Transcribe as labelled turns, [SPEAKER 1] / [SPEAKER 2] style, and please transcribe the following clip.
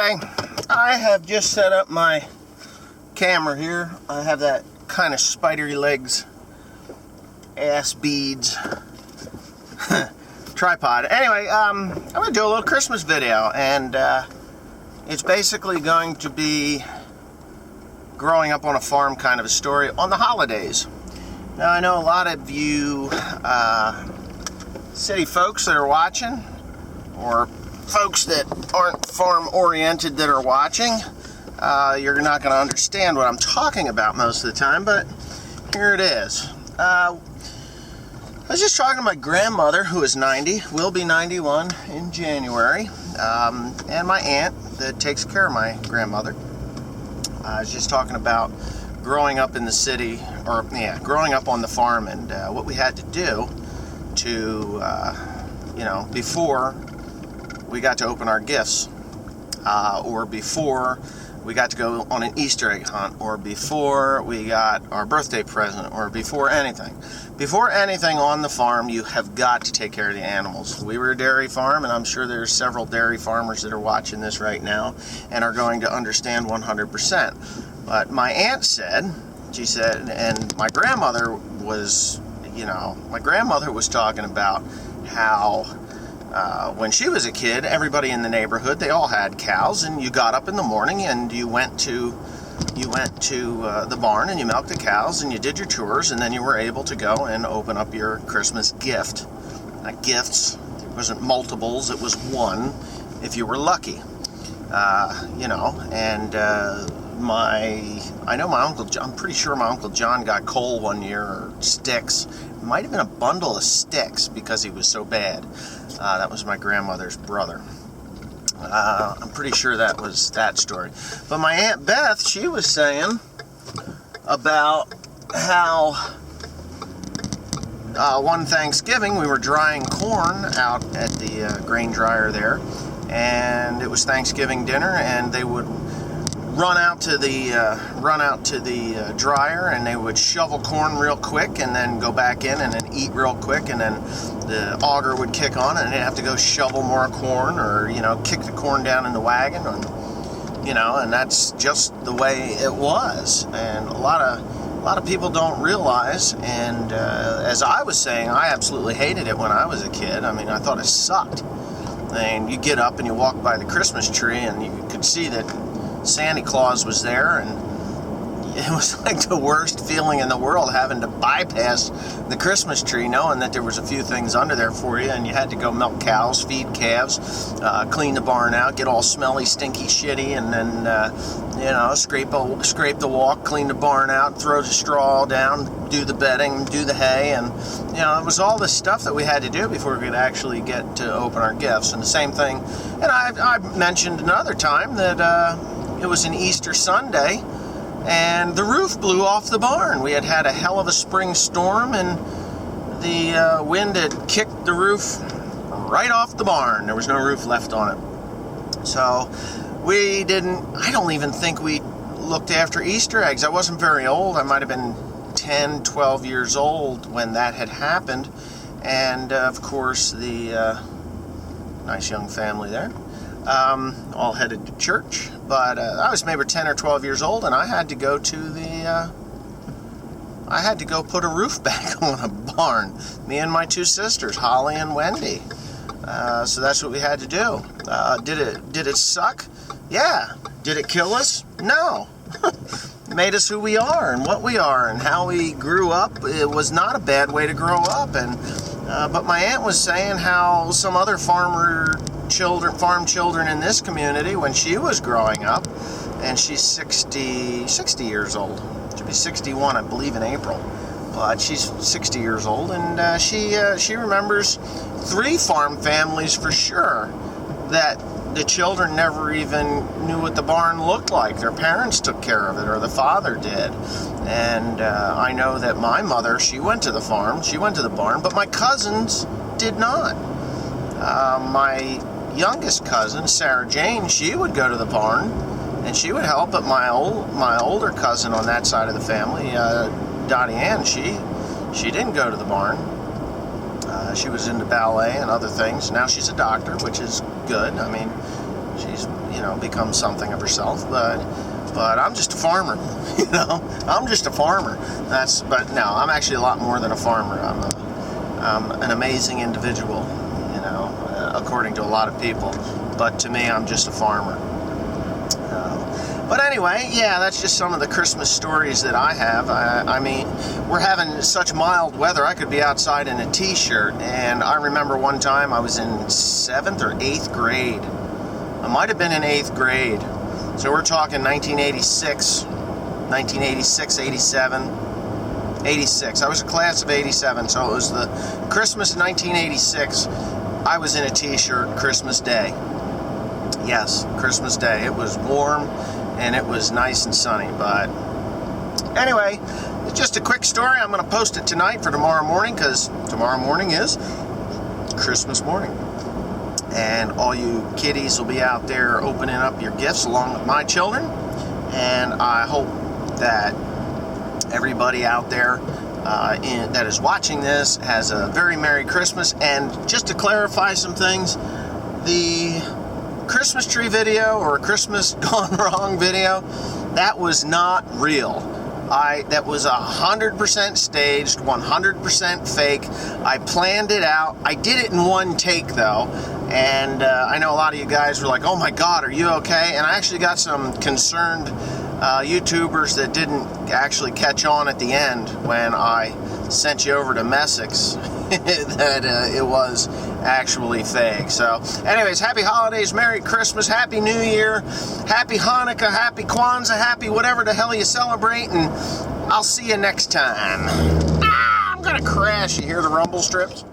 [SPEAKER 1] Okay, I have just set up my camera here. I have that kind of spidery legs, ass beads tripod. Anyway, I'm going to do a little Christmas video, and it's basically going to be growing up on a farm kind of a story on the holidays. Now, I know a lot of you city folks that are watching, or folks that aren't farm oriented that are watching, you're not going to understand what I'm talking about most of the time, but here it is. I was just talking to my grandmother, who is 90, will be 91 in January, and my aunt that takes care of my grandmother. I was just talking about growing up in the city, growing up on the farm, and what we had to do to, before we got to open our gifts, or before we got to go on an Easter egg hunt, or before we got our birthday present, or before anything. Before anything on the farm, you have got to take care of the animals. We were a dairy farm, and I'm sure there's several dairy farmers that are watching this right now and are going to understand 100%. But my aunt said, she said, and my grandmother was, talking about how when she was a kid, everybody in the neighborhood, they all had cows, and you got up in the morning and you went to the barn and you milked the cows and you did your chores, and then you were able to go and open up your Christmas gift. Not gifts, it wasn't multiples, it was one if you were lucky. I know my Uncle John, I'm pretty sure my Uncle John got coal one year, or sticks. It might have been a bundle of sticks because he was so bad. That was my grandmother's brother. I'm pretty sure that was that story. But my Aunt Beth, she was saying about how one Thanksgiving we were drying corn out at the grain dryer there, and it was Thanksgiving dinner, and they would run out to the dryer, and they would shovel corn real quick and then go back in and then eat real quick, and then the auger would kick on and they'd have to go shovel more corn, or kick the corn down in the wagon, and that's just the way it was. And a lot of people don't realize, and as I was saying, I absolutely hated it when I was a kid. I mean, I thought it sucked. And you get up and you walk by the Christmas tree and you could see that Santa Claus was there, and it was like the worst feeling in the world, having to bypass the Christmas tree knowing that there was a few things under there for you, and you had to go milk cows, feed calves, clean the barn out, get all smelly, stinky, shitty, and then scrape the walk, clean the barn out, throw the straw down, do the bedding, do the hay, and it was all this stuff that we had to do before we could actually get to open our gifts. And the same thing, and I mentioned another time that it was an Easter Sunday, and the roof blew off the barn. We had a hell of a spring storm, and the wind had kicked the roof right off the barn. There was no roof left on it. So I don't even think we looked after Easter eggs. I wasn't very old. I might have been 10, 12 years old when that had happened. And of course, the nice young family there, all headed to church. But I was maybe 10 or 12 years old, and I had to go put a roof back on a barn. Me and my two sisters, Holly and Wendy. So that's what we had to do. Did it suck? Yeah. Did it kill us? No. It made us who we are and what we are and how we grew up. It was not a bad way to grow up. And but my aunt was saying how some other farm children in this community, when she was growing up, and she's 60 years old. She'll be 61, I believe, in April. But she's 60 years old, and she remembers 3 farm families for sure that the children never even knew what the barn looked like. Their parents took care of it, or the father did. And I know that my mother, she went to the farm, she went to the barn, but my cousins did not. My youngest cousin, Sarah Jane, she would go to the barn and she would help, but my older cousin on that side of the family, Dottie Ann, she didn't go to the barn. She was into ballet and other things. Now she's a doctor, which is good. I mean, she's become something of herself. But I'm just a farmer, I'm just a farmer. But no, I'm actually a lot more than a farmer. I'm an amazing individual, according to a lot of people. But to me, I'm just a farmer. But anyway, yeah, that's just some of the Christmas stories that I have. I mean, we're having such mild weather, I could be outside in a t-shirt. And I remember one time I was in 7th or 8th grade. I might have been in 8th grade. So we're talking 1986, 87, 86. I was a class of 87, so it was the Christmas of 1986. I was in a t-shirt Christmas Day. Yes, Christmas Day. It was warm and it was nice and sunny. But anyway, it's just a quick story. I'm going to post it tonight for tomorrow morning, because tomorrow morning is Christmas morning. And all you kiddies will be out there opening up your gifts along with my children. And I hope that everybody out there that is watching this has a very Merry Christmas. And just to clarify some things, the Christmas tree video or Christmas gone wrong video, that was not real. That was 100% staged, 100% fake. I planned it out. I did it in one take though, and I know a lot of you guys were like, "Oh my God, are you okay?" And I actually got some concerned YouTubers that didn't actually catch on at the end when I sent you over to Messick's that it was actually fake. So anyways, happy holidays, Merry Christmas, Happy New Year, Happy Hanukkah, Happy Kwanzaa, Happy whatever the hell you celebrate, and I'll see you next time. I'm gonna crash. You hear the rumble strips?